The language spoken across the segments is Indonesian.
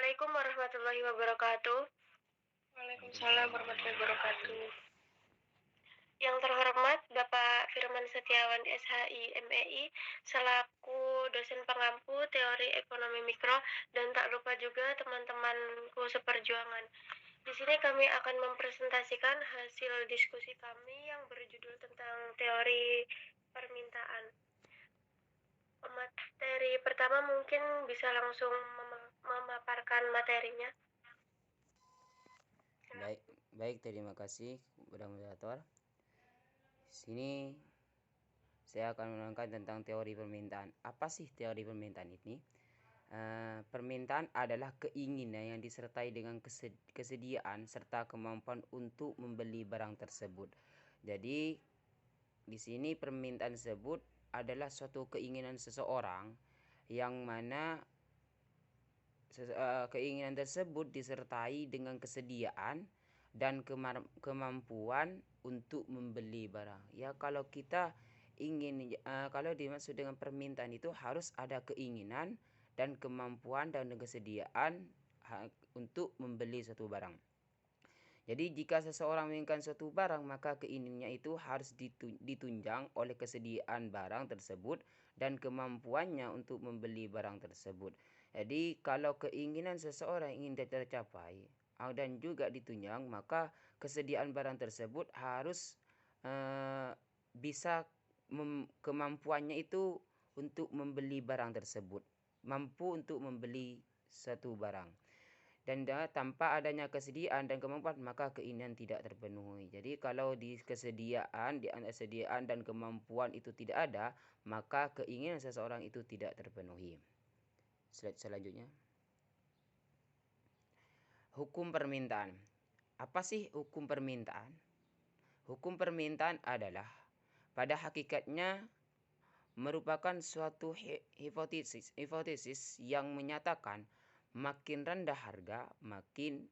Assalamualaikum warahmatullahi wabarakatuh. Waalaikumsalam warahmatullahi wabarakatuh. Yang terhormat Bapak Firman Setiawan SHI MEI selaku dosen pengampu teori ekonomi mikro, dan tak lupa juga teman-temanku seperjuangan. Di sini kami akan mempresentasikan hasil diskusi kami yang berjudul tentang teori permintaan. Materi pertama mungkin bisa langsung memaparkan materinya. Baik, terima kasih kepada moderator. Di sini saya akan menerangkan tentang teori permintaan. Apa sih teori permintaan ini? Permintaan adalah keinginan yang disertai dengan kesediaan serta kemampuan untuk membeli barang tersebut. Jadi di sini permintaan tersebut adalah suatu keinginan seseorang yang mana keinginan tersebut disertai dengan kesediaan dan kemampuan untuk membeli barang. Ya, kalau kita ingin kalau dimaksud dengan permintaan itu harus ada keinginan dan kemampuan dan kesediaan untuk membeli suatu barang. Jadi jika seseorang menginginkan suatu barang, maka keinginannya itu harus ditunjang oleh kesediaan barang tersebut dan kemampuannya untuk membeli barang tersebut. Jadi kalau keinginan seseorang ingin tercapai dan juga ditunjang, maka kesediaan barang tersebut harus bisa kemampuannya itu untuk membeli barang tersebut, mampu untuk membeli satu barang. Dan tanpa adanya kesediaan dan kemampuan, maka keinginan tidak terpenuhi. Jadi kalau di kesediaan dan kemampuan itu tidak ada, maka keinginan seseorang itu tidak terpenuhi. Slide selanjutnya. Hukum permintaan. Apa sih hukum permintaan? Hukum permintaan adalah pada hakikatnya merupakan suatu hipotesis yang menyatakan makin rendah harga,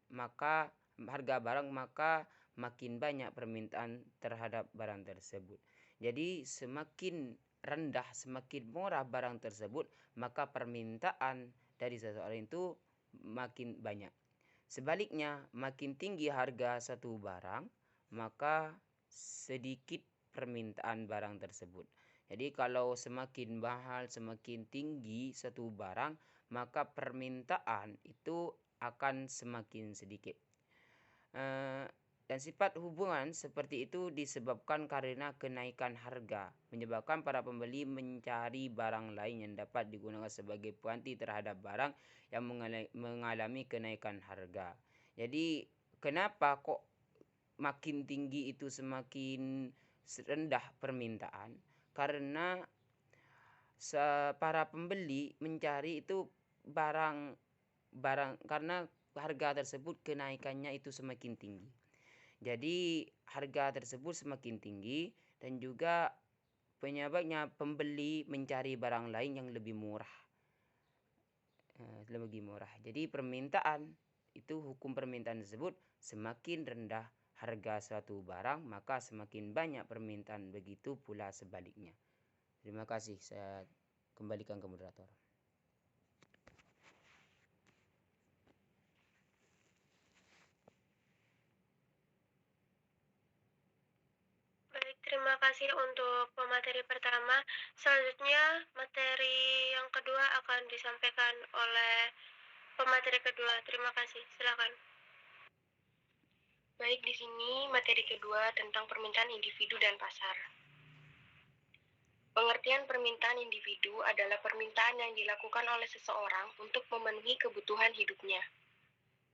maka harga barang, maka makin banyak permintaan terhadap barang tersebut. Jadi semakin rendah, semakin murah barang tersebut, maka permintaan dari seseorang itu makin banyak. Sebaliknya, makin tinggi harga satu barang, maka sedikit permintaan barang tersebut. Jadi kalau semakin mahal, semakin tinggi satu barang, maka permintaan itu akan semakin sedikit. Dan sifat hubungan seperti itu disebabkan karena kenaikan harga, menyebabkan para pembeli mencari barang lain yang dapat digunakan sebagai pengganti terhadap barang yang mengalami kenaikan harga. Jadi kenapa kok makin tinggi itu semakin rendah permintaan? Karena para pembeli mencari itu barang karena harga tersebut kenaikannya itu semakin tinggi. Jadi harga tersebut semakin tinggi dan juga penyebabnya pembeli mencari barang lain yang lebih murah. Jadi permintaan itu, hukum permintaan tersebut, semakin rendah harga suatu barang, maka semakin banyak permintaan, begitu pula sebaliknya. Terima kasih, saya kembalikan ke moderator. Baik, terima kasih untuk pemateri pertama. Selanjutnya, materi yang kedua akan disampaikan oleh pemateri kedua. Terima kasih, silakan. Baik, di sini materi kedua tentang permintaan individu dan pasar. Pengertian permintaan individu adalah permintaan yang dilakukan oleh seseorang untuk memenuhi kebutuhan hidupnya.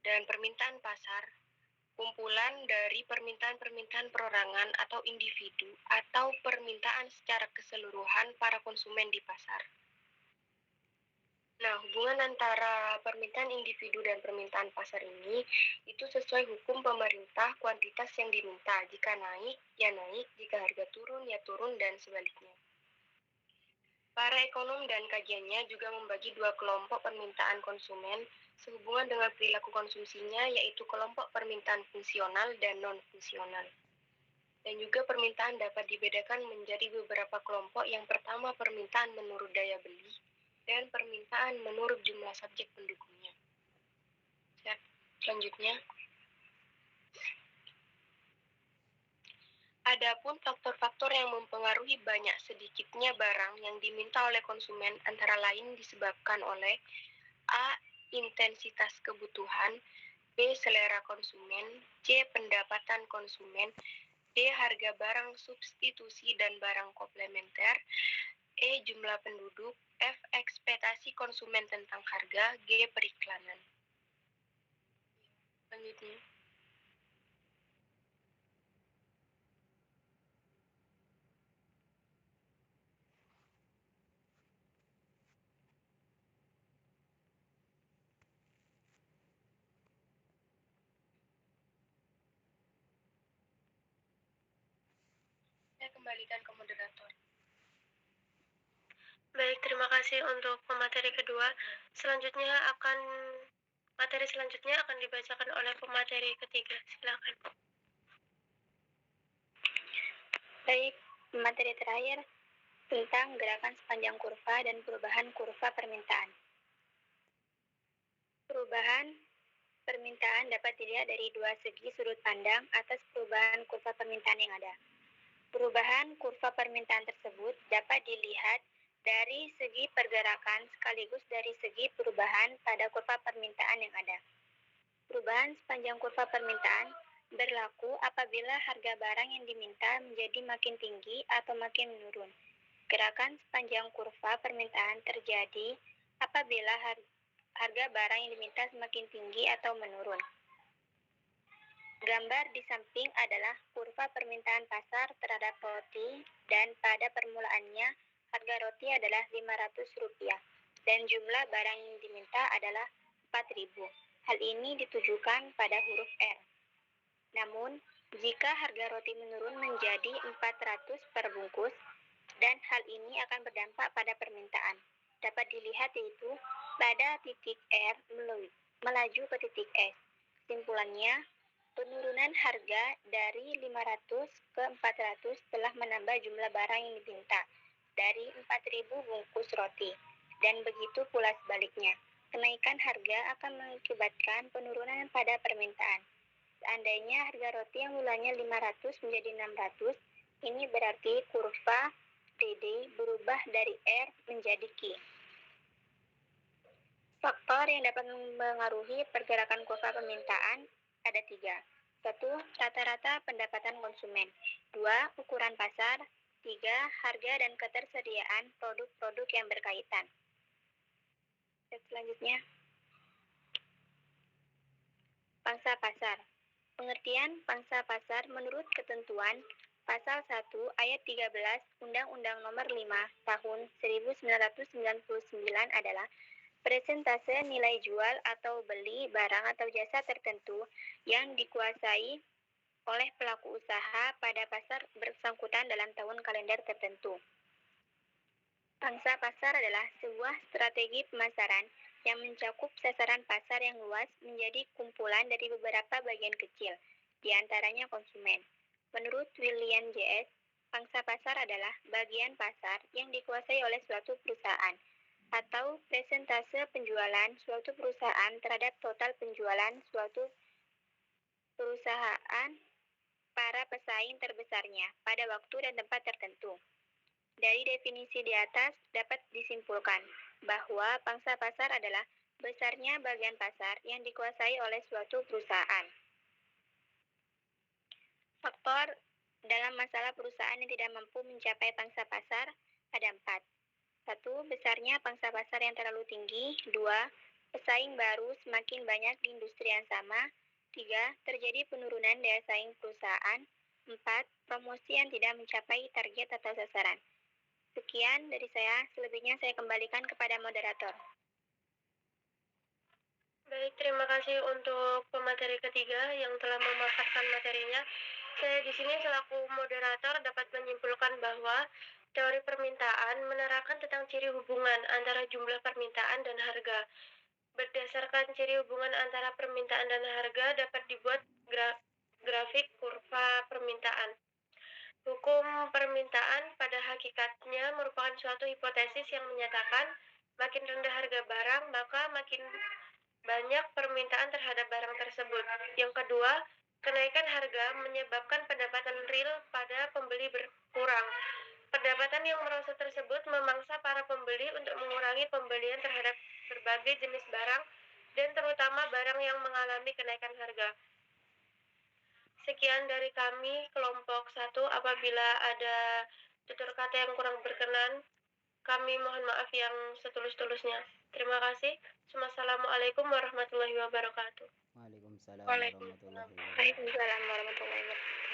Dan permintaan pasar, kumpulan dari permintaan-permintaan perorangan atau individu atau permintaan secara keseluruhan para konsumen di pasar. Nah, hubungan antara permintaan individu dan permintaan pasar ini itu sesuai hukum pemerintah, kuantitas yang diminta. Jika naik, ya naik. Jika harga turun, ya turun, dan sebaliknya. Para ekonom dan kajiannya juga membagi dua kelompok permintaan konsumen sehubungan dengan perilaku konsumsinya, yaitu kelompok permintaan fungsional dan non-fungsional. Dan juga permintaan dapat dibedakan menjadi beberapa kelompok. Yang pertama, permintaan menurut daya beli, dan permintaan menurut jumlah subjek pendukungnya. Selanjutnya, adapun faktor-faktor yang mempengaruhi banyak sedikitnya barang yang diminta oleh konsumen antara lain disebabkan oleh A. Intensitas kebutuhan, B. Selera konsumen, C. Pendapatan konsumen, D. Harga barang substitusi dan barang komplementer, E. Jumlah penduduk, F. Ekspektasi konsumen tentang harga, G. Periklanan. Selanjutnya, saya kembalikan ke moderator. Baik, terima kasih untuk pemateri kedua. Materi selanjutnya akan dibacakan oleh pemateri ketiga. Silakan. Baik, materi terakhir tentang gerakan sepanjang kurva dan perubahan kurva permintaan. Perubahan permintaan dapat dilihat dari dua segi sudut pandang atas perubahan kurva permintaan yang ada. Perubahan kurva permintaan tersebut dapat dilihat dari segi pergerakan sekaligus dari segi perubahan pada kurva permintaan yang ada. Perubahan sepanjang kurva permintaan berlaku apabila harga barang yang diminta menjadi makin tinggi atau makin menurun. Gerakan sepanjang kurva permintaan terjadi apabila harga barang yang diminta semakin tinggi atau menurun. Gambar di samping adalah kurva permintaan pasar terhadap roti dan pada permulaannya harga roti adalah Rp500 dan jumlah barang yang diminta adalah 4.000. Hal ini ditujukan pada huruf R. Namun, jika harga roti menurun menjadi 400 per bungkus, dan hal ini akan berdampak pada permintaan. Dapat dilihat yaitu pada titik R melaju ke titik S. Kesimpulannya, penurunan harga dari 500 ke 400 telah menambah jumlah barang yang diminta dari 4.000 bungkus roti, dan begitu pula sebaliknya. Kenaikan harga akan mengakibatkan penurunan pada permintaan. Seandainya harga roti yang mulanya 500 menjadi 600, ini berarti kurva DD berubah dari R menjadi Q. Faktor yang dapat mengaruhi pergerakan kurva permintaan ada 3. 1. Rata-rata pendapatan konsumen. 2. Ukuran pasar. 3. Harga dan ketersediaan produk-produk yang berkaitan. Selanjutnya, pangsa pasar. Pengertian pangsa pasar menurut ketentuan Pasal 1 Ayat 13 Undang-Undang Nomor 5 Tahun 1999 adalah persentase nilai jual atau beli barang atau jasa tertentu yang dikuasai oleh pelaku usaha pada pasar bersangkutan dalam tahun kalender tertentu. Pangsa pasar adalah sebuah strategi pemasaran yang mencakup sasaran pasar yang luas menjadi kumpulan dari beberapa bagian kecil, di antaranya konsumen. Menurut William J.S., pangsa pasar adalah bagian pasar yang dikuasai oleh suatu perusahaan, atau persentase penjualan suatu perusahaan terhadap total penjualan suatu perusahaan para pesaing terbesarnya pada waktu dan tempat tertentu. Dari definisi di atas dapat disimpulkan bahwa pangsa pasar adalah besarnya bagian pasar yang dikuasai oleh suatu perusahaan. Faktor dalam masalah perusahaan yang tidak mampu mencapai pangsa pasar ada 4. 1. Besarnya pangsa pasar yang terlalu tinggi. 2. Pesaing baru semakin banyak di industri yang sama. 3. Terjadi penurunan daya saing perusahaan. 4. Promosi yang tidak mencapai target atau sasaran. Sekian dari saya, selebihnya saya kembalikan kepada moderator. Baik, terima kasih untuk pemateri ketiga yang telah memaparkan materinya. Saya di sini selaku moderator dapat menyimpulkan bahwa teori permintaan menerangkan tentang ciri hubungan antara jumlah permintaan dan harga. Berdasarkan ciri hubungan antara permintaan dan harga dapat dibuat grafik kurva permintaan. Hukum permintaan pada hakikatnya merupakan suatu hipotesis yang menyatakan makin rendah harga barang, maka makin banyak permintaan terhadap barang tersebut. Yang kedua, kenaikan harga menyebabkan pendapatan real pada pembeli berkurang. Pendapatan yang merosot tersebut memaksa para pembeli untuk mengurangi pembelian terhadap berbagai jenis barang dan terutama barang yang mengalami kenaikan harga. Sekian dari kami, kelompok 1. Apabila ada tutur kata yang kurang berkenan, kami mohon maaf yang setulus-tulusnya. Terima kasih. Wassalamualaikum warahmatullahi wabarakatuh. Waalaikumsalam Waalaikumsalam. warahmatullahi wabarakatuh. Waalaikumsalam warahmatullahi wabarakatuh.